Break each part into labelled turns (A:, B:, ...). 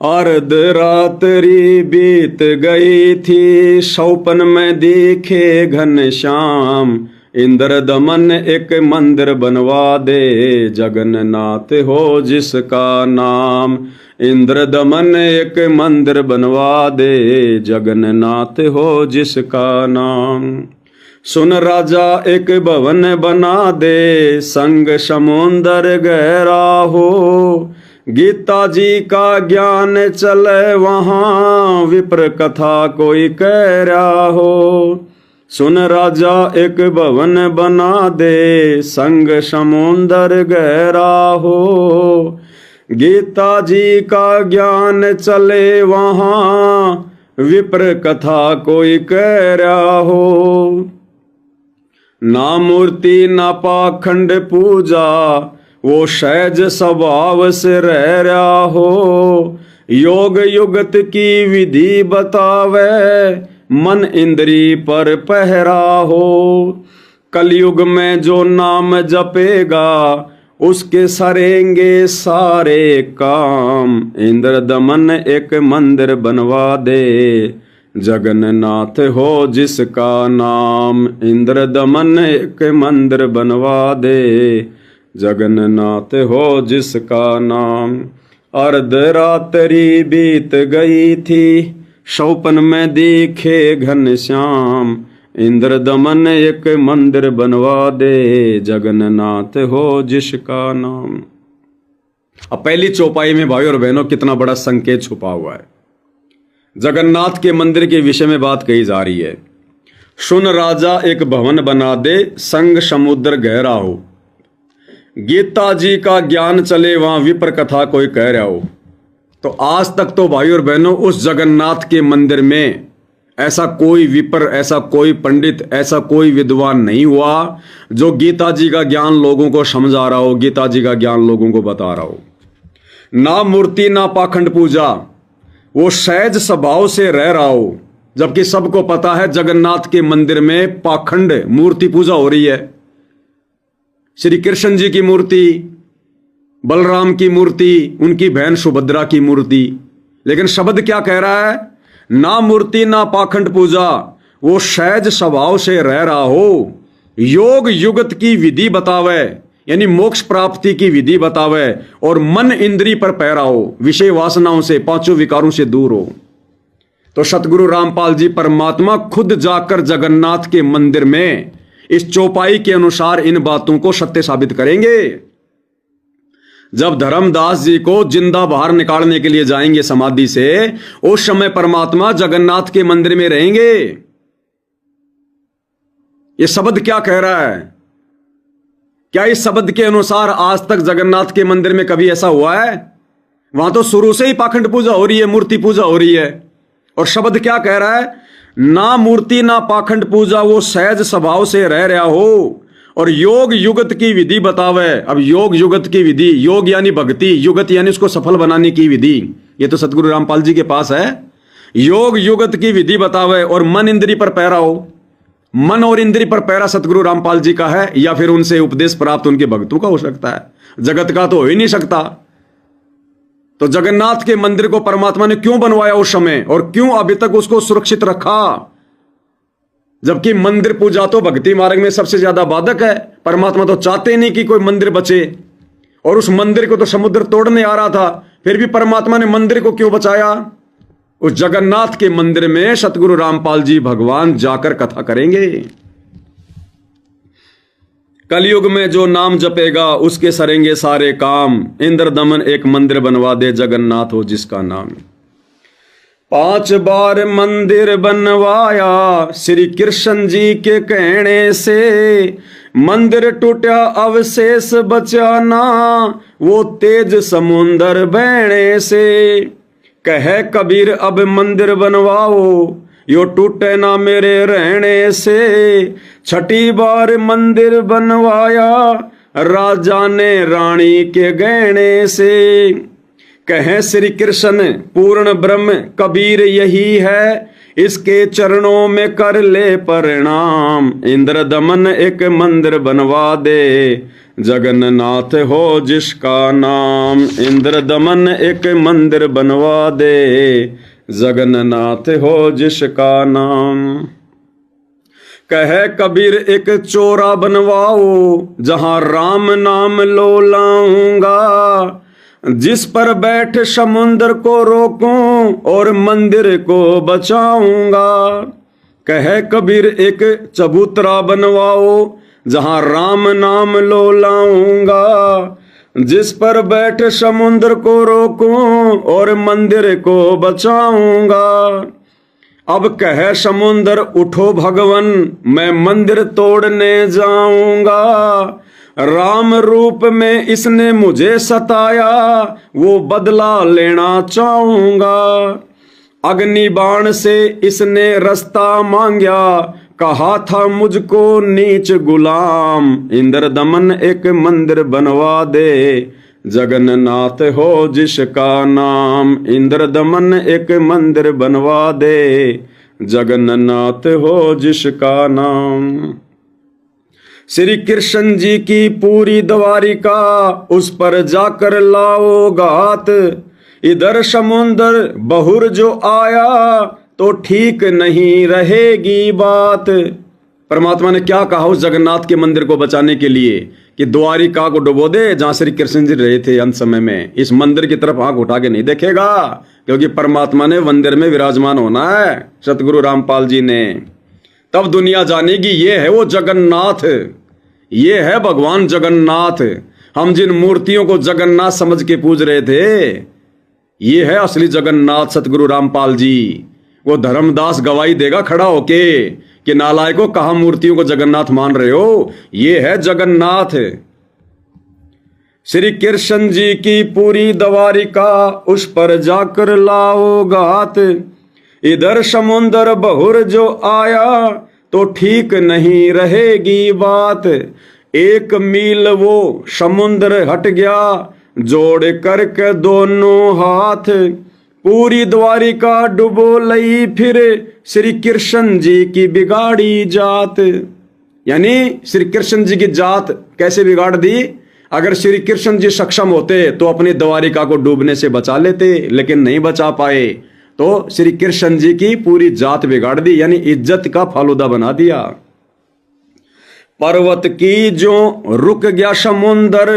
A: अर्ध रात्रि बीत गई थी, शौपन में दिखे घनश्याम। इंद्र दमन एक मंदिर बनवा दे, जगन्नाथ हो जिसका नाम। इंद्र दमन एक मंदिर बनवा दे, जगन्नाथ हो जिसका नाम। सुन राजा एक भवन बना दे, संग समुंदर गहरा हो। गीता जी का ज्ञान चले वहाँ, विप्र कथा कोई कह रहा हो। सुन राजा एक भवन बना दे, संग समुंदर गहरा हो। गीता जी का ज्ञान चले वहाँ, विप्र कथा कोई कह रहा हो। ना मूर्ति ना पाखंड पूजा, वो सहज स्वभाव से रह रहा हो। योग युगत की विधि बतावे, मन इंद्री पर पहरा हो। कलयुग में जो नाम जपेगा, उसके सरेंगे सारे काम। इंद्र दमन एक मंदिर बनवा दे, जगन्नाथ हो जिसका नाम। इंद्र दमन एक मंदिर बनवा दे, जगन्नाथ हो जिसका नाम। अर्ध रात्रि बीत गई थी, शौपन में दिखे घनश्याम। इंद्र दमन एक मंदिर बनवा दे, जगन्नाथ हो जिसका नाम। अब पहली चौपाई में भाई और बहनों कितना बड़ा संकेत छुपा हुआ है। जगन्नाथ के मंदिर के विषय में बात कही जा रही है। सुन राजा एक भवन बना दे, संग समुद्र गहरा हो। गीता जी का ज्ञान चले वहां, विप्र कथा कोई कह रहा हो। तो आज तक तो भाई और बहनों उस जगन्नाथ के मंदिर में ऐसा कोई विप्र, ऐसा कोई पंडित, ऐसा कोई विद्वान नहीं हुआ जो गीता जी का ज्ञान लोगों को समझा रहा हो, गीता जी का ज्ञान लोगों को बता रहा हो। ना मूर्ति ना पाखंड पूजा, वो सहज स्वभाव से रह रहा हो। जबकि सबको पता है जगन्नाथ के मंदिर में पाखंड मूर्ति पूजा हो रही है। श्री कृष्ण जी की मूर्ति, बलराम की मूर्ति, उनकी बहन सुभद्रा की मूर्ति। लेकिन शब्द क्या कह रहा है? ना मूर्ति ना पाखंड पूजा, वो सहज स्वभाव से रह रहा हो। योग युगत की विधि बतावे, यानी मोक्ष प्राप्ति की विधि बतावे, और मन इंद्री पर पैरा हो, विषय वासनाओं से, पांचों विकारों से दूर हो। तो सतगुरु रामपाल जी परमात्मा खुद जाकर जगन्नाथ के मंदिर में इस चौपाई के अनुसार इन बातों को सत्य साबित करेंगे। जब धर्मदास जी को जिंदा बाहर निकालने के लिए जाएंगे समाधि से, उस समय परमात्मा जगन्नाथ के मंदिर में रहेंगे। ये शब्द क्या कह रहा है? क्या इस शब्द के अनुसार आज तक जगन्नाथ के मंदिर में कभी ऐसा हुआ है? वहां तो शुरू से ही पाखंड पूजा हो रही है, मूर्ति पूजा हो रही है। और शब्द क्या कह रहा है? ना मूर्ति ना पाखंड पूजा, वो सहज स्वभाव से रह रहा हो, और योग युगत की विधि बतावे। अब योग युगत की विधि, योग यानी भक्ति, युगत यानी उसको सफल बनाने की विधि, ये तो सतगुरु रामपाल जी के पास है। योग युगत की विधि बतावे और मन इंद्री पर पैरा हो। मन और इंद्री पर पैरा सतगुरु रामपाल जी का है, या फिर उनसे उपदेश प्राप्त उनके भक्तों का हो सकता है। जगत का तो हो ही नहीं सकता। तो जगन्नाथ के मंदिर को परमात्मा ने क्यों बनवाया उस समय, और क्यों अभी तक उसको सुरक्षित रखा? जबकि मंदिर पूजा तो भक्ति मार्ग में सबसे ज्यादा बाधक है। परमात्मा तो चाहते नहीं कि कोई मंदिर बचे, और उस मंदिर को तो समुद्र तोड़ने आ रहा था, फिर भी परमात्मा ने मंदिर को क्यों बचाया? उस जगन्नाथ के मंदिर में सतगुरु रामपाल जी भगवान जाकर कथा करेंगे। कलयुग में जो नाम जपेगा, उसके सरेंगे सारे काम। इंद्र दमन एक मंदिर बनवा दे, जगन्नाथ हो जिसका नाम। 5 बार मंदिर बनवाया श्री कृष्ण जी के कहने से। मंदिर टूटा अवशेष बचा ना, वो तेज समुंदर बहने से। कहे कबीर अब मंदिर बनवाओ, यो टूटे ना मेरे रहने से। 6ठी बार मंदिर बनवाया, राजा ने रानी के गहने से। कहे श्री कृष्ण पूर्ण ब्रह्म कबीर यही है, इसके चरणों में कर ले प्रणाम। इंद्र दमन एक मंदिर बनवा दे, जगन्नाथ हो जिसका नाम। इंद्र दमन एक मंदिर बनवा दे, जगन्नाथ हो जिसका नाम। कहे कबीर एक चोरा बनवाओ, जहां राम नाम लो लाऊंगा। जिस पर बैठ समुद्र को रोकूं और मंदिर को बचाऊंगा। कहे कबीर एक चबूतरा बनवाओ, जहां राम नाम लो लाऊंगा। जिस पर बैठ समुद्र को रोकूं और मंदिर को बचाऊंगा। अब कहे समुद्र उठो भगवन, मैं मंदिर तोड़ने जाऊंगा। राम रूप में इसने मुझे सताया, वो बदला लेना चाहूंगा। अग्नि बाण से इसने रास्ता मांगा, कहा था मुझको नीच गुलाम। इंद्र दमन एक मंदिर बनवा दे, जगन्नाथ हो जिसका नाम। इंद्र दमन एक मंदिर बनवा दे, जगन्नाथ हो जिसका नाम। श्री कृष्ण जी की पूरी द्वारिका, उस पर जाकर लाओ घात। इधर समुद्र बहुर जो आया, तो ठीक नहीं रहेगी बात। परमात्मा ने क्या कहा उस जगन्नाथ के मंदिर को बचाने के लिए, कि द्वारिका को डुबो दे, जहां श्री कृष्ण जी रहे थे अंत समय में। इस मंदिर की तरफ आंख उठा के नहीं देखेगा, क्योंकि परमात्मा ने मंदिर में विराजमान होना है, सतगुरु रामपाल जी ने। तब दुनिया जानेगी ये है वो जगन्नाथ, ये है भगवान जगन्नाथ। हम जिन मूर्तियों को जगन्नाथ समझ के पूज रहे थे, ये है असली जगन्नाथ सतगुरु रामपाल जी। वो धर्मदास गवाही देगा खड़ा होके कि नालायकों, कहा मूर्तियों को जगन्नाथ मान रहे हो, ये है जगन्नाथ। श्री कृष्ण जी की पूरी द्वारिका, उस पर जाकर लाओ घात। इधर समुद्र बहुर जो आया, तो ठीक नहीं रहेगी बात। 1 मील वो समुद्र हट गया, जोड़ करके दोनों हाथ। पूरी द्वारिका डुबो लई फिर, श्री कृष्ण जी की बिगाड़ी जात। यानी श्री कृष्ण जी की जात कैसे बिगाड़ दी? अगर श्री कृष्ण जी सक्षम होते तो अपनी द्वारिका को डूबने से बचा लेते, लेकिन नहीं बचा पाए, तो श्री कृष्ण जी की पूरी जात बिगाड़ दी, यानी इज्जत का फालूदा बना दिया। पर्वत की जो रुक गया समुंदर,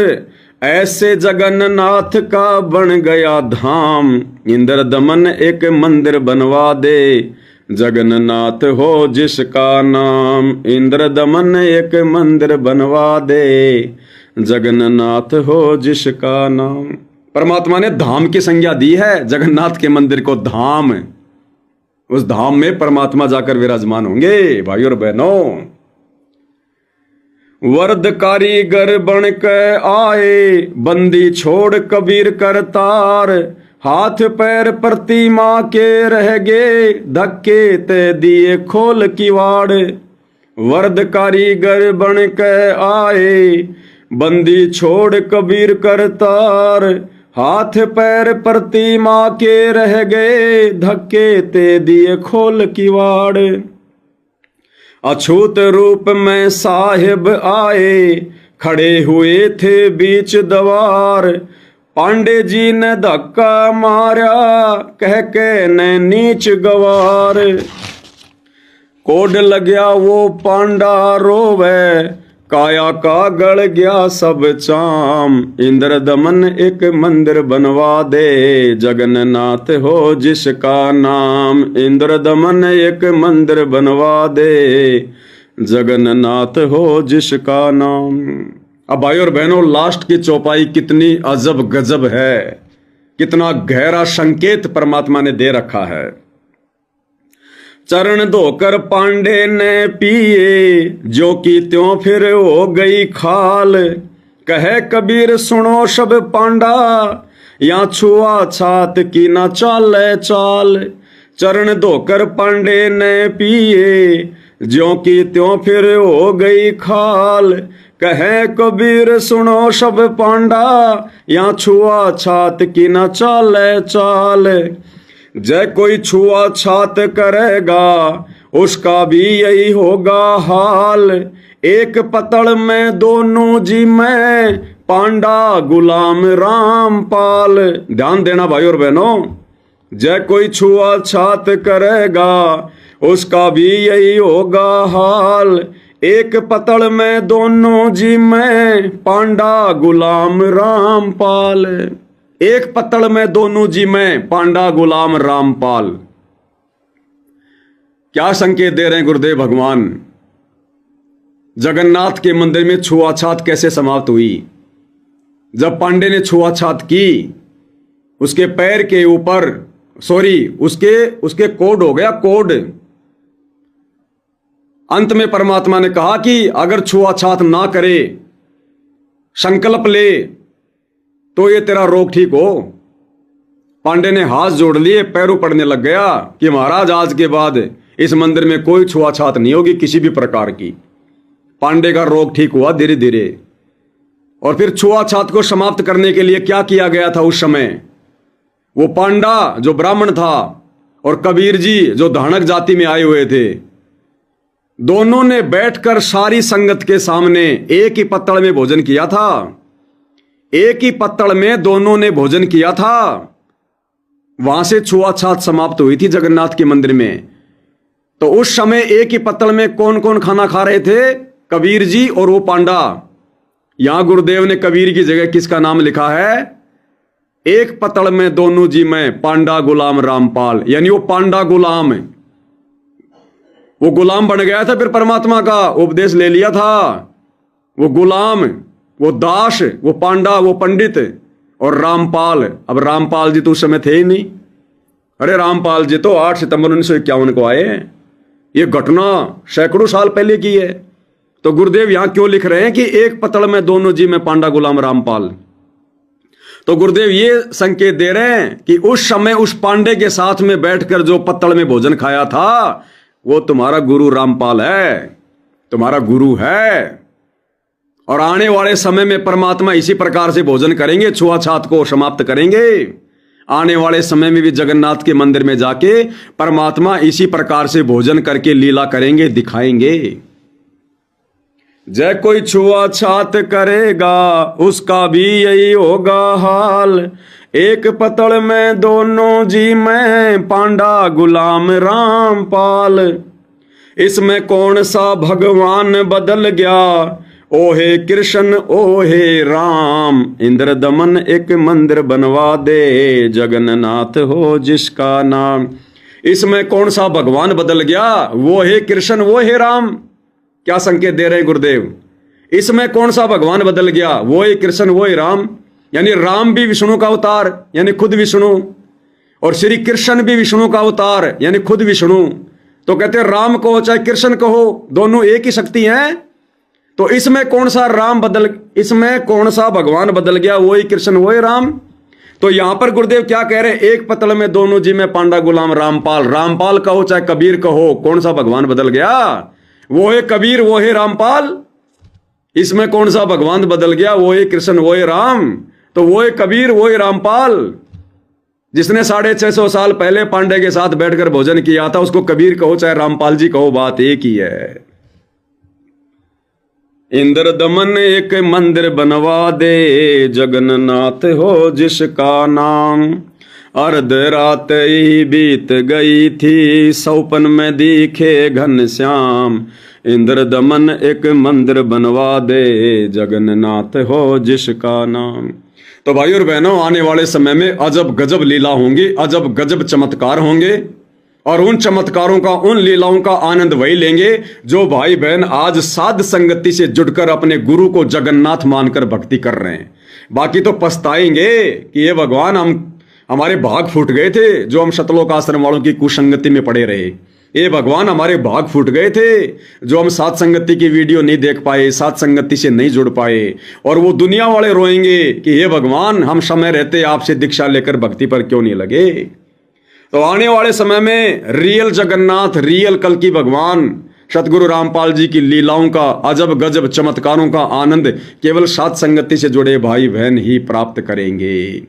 A: ऐसे जगन्नाथ का बन गया धाम। इंद्र दमन एक मंदिर बनवा दे, जगन्नाथ हो जिसका नाम। इंद्र दमन एक मंदिर बनवा दे, जगन्नाथ हो जिसका नाम। परमात्मा ने धाम की संज्ञा दी है जगन्नाथ के मंदिर को, धाम। उस धाम में परमात्मा जाकर विराजमान होंगे। भाइयों और बहनों, वर्द कारीगर बन के आए, बंदी छोड़ कबीर करतार। हाथ पैर प्रतिमा के रह गए, धक्के ते दिए खोल किवाड़। वर्द कारीगर बन के आए, बंदी छोड़ कबीर करतार। हाथ पैर प्रतिमा के रह गए, धक्के ते दिए खोल किवाड़। अछूत रूप में साहिब आए, खड़े हुए थे बीच द्वार। पांडे जी ने धक्का मारा, कह के ने नीच गवार। कोड लग्या वो पांडा रोवे, काया का गड़ गया सब चाम। इंद्र दमन एक मंदिर बनवा दे, जगन्नाथ हो जिसका नाम। इंद्र दमन एक मंदिर बनवा दे, जगन्नाथ हो जिसका नाम। अब भाइयों और बहनों, लास्ट की चौपाई कितनी अजब गजब है, कितना गहरा संकेत परमात्मा ने दे रखा है। चरण धोकर पांडे ने पिए, जो की त्यों फिर हो गई खाल। कहे कबीर सुनो सब पांडा, या छुआ छात की न चाले चाल। चरण धोकर पांडे ने पिए, ज्यों की त्यों फिर हो गई खाल। कहे कबीर सुनो सब पांडा, या छुआ छात की न चाले चाल। जय कोई छुआछात करेगा उसका भी यही होगा हाल। एक पतल में दोनों जी में पांडा गुलाम रामपाल। ध्यान देना भाई और बहनों, जय कोई छुआछात करेगा उसका भी यही होगा हाल। एक पतल में दोनों जी में पांडा गुलाम रामपाल। एक पतल में दोनों जी में पांडा गुलाम रामपाल। क्या संकेत दे रहे हैं गुरुदेव भगवान? जगन्नाथ के मंदिर में छुआछात कैसे समाप्त हुई? जब पांडे ने छुआछात की, उसके पैर के ऊपर उसके कोड हो गया, कोड। अंत में परमात्मा ने कहा कि अगर छुआछात ना करे, संकल्प ले, तो ये तेरा रोग ठीक हो। पांडे ने हाथ जोड़ लिए, पैरों पड़ने लग गया कि महाराज आज के बाद इस मंदिर में कोई छुआछात नहीं होगी किसी भी प्रकार की। पांडे का रोग ठीक हुआ धीरे धीरे। और फिर छुआछात को समाप्त करने के लिए क्या किया गया था उस समय? वो पांडा जो ब्राह्मण था और कबीर जी जो धानक जाति में आए हुए थे, दोनों ने बैठकर सारी संगत के सामने एक ही पत्तल में भोजन किया था। एक ही पत्तल में दोनों ने भोजन किया था। वहां से छुआछात समाप्त हुई थी जगन्नाथ के मंदिर में। तो उस समय एक ही पत्तल में कौन कौन खाना खा रहे थे? कबीर जी और वो पांडा। यहां गुरुदेव ने कबीर की जगह किसका नाम लिखा है? एक पत्तल में दोनों जी में पांडा गुलाम रामपाल। यानी वो पांडा गुलाम, वो गुलाम बन गया था, फिर परमात्मा का उपदेश ले लिया था। वो गुलाम, वो दास, वो पांडा, वो पंडित और रामपाल। अब रामपाल जी तो उस समय थे ही नहीं। अरे रामपाल जी तो 8 सितंबर 1951 को आए। ये घटना सैकड़ों साल पहले की है। तो गुरुदेव यहां क्यों लिख रहे हैं कि एक पत्तल में दोनों जी में पांडा गुलाम रामपाल? तो गुरुदेव ये संकेत दे रहे हैं कि उस समय उस पांडे के साथ में बैठकर जो पत्तल में भोजन खाया था, वो तुम्हारा गुरु रामपाल है, तुम्हारा गुरु है। और आने वाले समय में परमात्मा इसी प्रकार से भोजन करेंगे, छुआछात को समाप्त करेंगे। आने वाले समय में भी जगन्नाथ के मंदिर में जाके परमात्मा इसी प्रकार से भोजन करके लीला करेंगे, दिखाएंगे। जय कोई छुआछात करेगा उसका भी यही होगा हाल। एक पतल में दोनों जी में पांडा गुलाम रामपाल। इसमें कौन सा भगवान बदल गया, ओहे कृष्ण ओहे राम। इंद्र दमन एक मंदिर बनवा दे, जगन्नाथ हो जिसका नाम। इसमें कौन सा भगवान बदल गया, वो है कृष्ण वो है राम। क्या संकेत दे रहे हैं गुरुदेव? इसमें कौन सा भगवान बदल गया, वो है कृष्ण वो है राम। यानी राम भी विष्णु का अवतार, यानी खुद विष्णु, और श्री कृष्ण भी विष्णु का अवतार, यानी खुद विष्णु। तो कहते हैं राम कहो चाहे कृष्ण कहो, दोनों एक ही शक्ति हैं। तो इसमें कौन सा भगवान बदल गया, वो ही कृष्ण वो ही राम। तो यहां पर गुरुदेव क्या कह रहे हैं? एक पतल में दोनों जी में पांडा गुलाम रामपाल। रामपाल कहो चाहे कबीर कहो, कौन सा भगवान बदल गया? वो है कबीर वो है रामपाल। इसमें कौन सा भगवान बदल गया, वो है कृष्ण वो है राम। तो वो है कबीर वो है रामपाल। जिसने 650 साल पहले पांडे के साथ बैठकर भोजन किया था, उसको कबीर कहो चाहे रामपाल जी कहो, बात एक ही है। इंद्र दमन एक मंदिर बनवा दे, जगन्नाथ हो जिसका नाम। अर्ध रात ही बीत गई थी, सौपन में दिखे घनश्याम। इंद्र दमन एक मंदिर बनवा दे, जगन्नाथ हो जिसका नाम। तो भाई और बहनों, आने वाले समय में अजब गजब लीला होंगी, अजब गजब चमत्कार होंगे। और उन चमत्कारों का, उन लीलाओं का आनंद वही लेंगे जो भाई बहन आज साध संगति से जुड़कर अपने गुरु को जगन्नाथ मानकर भक्ति कर रहे हैं। बाकी तो पछताएंगे कि ये भगवान हमारे भाग फूट गए थे, जो हम शतलोक आश्रम वालों की कुसंगति में पड़े रहे। ये भगवान हमारे भाग फूट गए थे, जो हम सात संगति की वीडियो नहीं देख पाए, सात संगति से नहीं जुड़ पाए। और वो दुनिया वाले रोएंगे कि हे भगवान, हम समय रहते आपसे दीक्षा लेकर भक्ति पर क्यों नहीं लगे। तो आने वाले समय में रियल जगन्नाथ, रियल कल्कि भगवान सतगुरु रामपाल जी की लीलाओं का, अजब गजब चमत्कारों का आनंद केवल सात संगति से जुड़े भाई बहन ही प्राप्त करेंगे।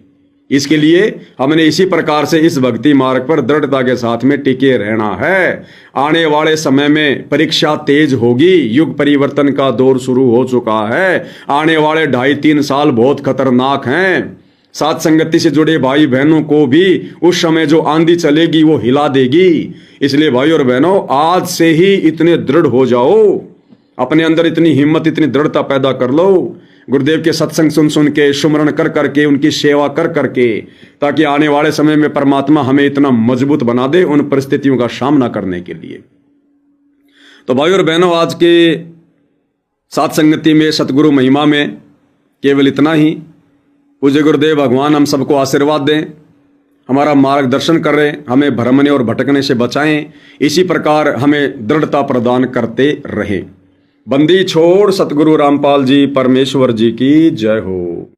A: इसके लिए हमने इसी प्रकार से इस भक्ति मार्ग पर दृढ़ता के साथ में टिके रहना है। आने वाले समय में परीक्षा तेज होगी, युग परिवर्तन का दौर शुरू हो चुका है। आने वाले 2.5-3 साल बहुत खतरनाक हैं। साथ संगति से जुड़े भाई बहनों को भी उस समय जो आंधी चलेगी वो हिला देगी। इसलिए भाई और बहनों, आज से ही इतने दृढ़ हो जाओ, अपने अंदर इतनी हिम्मत, इतनी दृढ़ता पैदा कर लो, गुरुदेव के सत्संग सुन सुन के, सुमरण कर करके, उनकी सेवा कर करके, ताकि आने वाले समय में परमात्मा हमें इतना मजबूत बना दे उन परिस्थितियों का सामना करने के लिए। तो भाई और बहनों, आज के साथ संगति में, सतगुरु महिमा में केवल इतना ही। पूज्य गुरुदेव भगवान हम सबको आशीर्वाद दें, हमारा मार्गदर्शन करें, हमें भ्रमने और भटकने से बचाएं, इसी प्रकार हमें दृढ़ता प्रदान करते रहें। बंदी छोड़ सतगुरु रामपाल जी परमेश्वर जी की जय हो।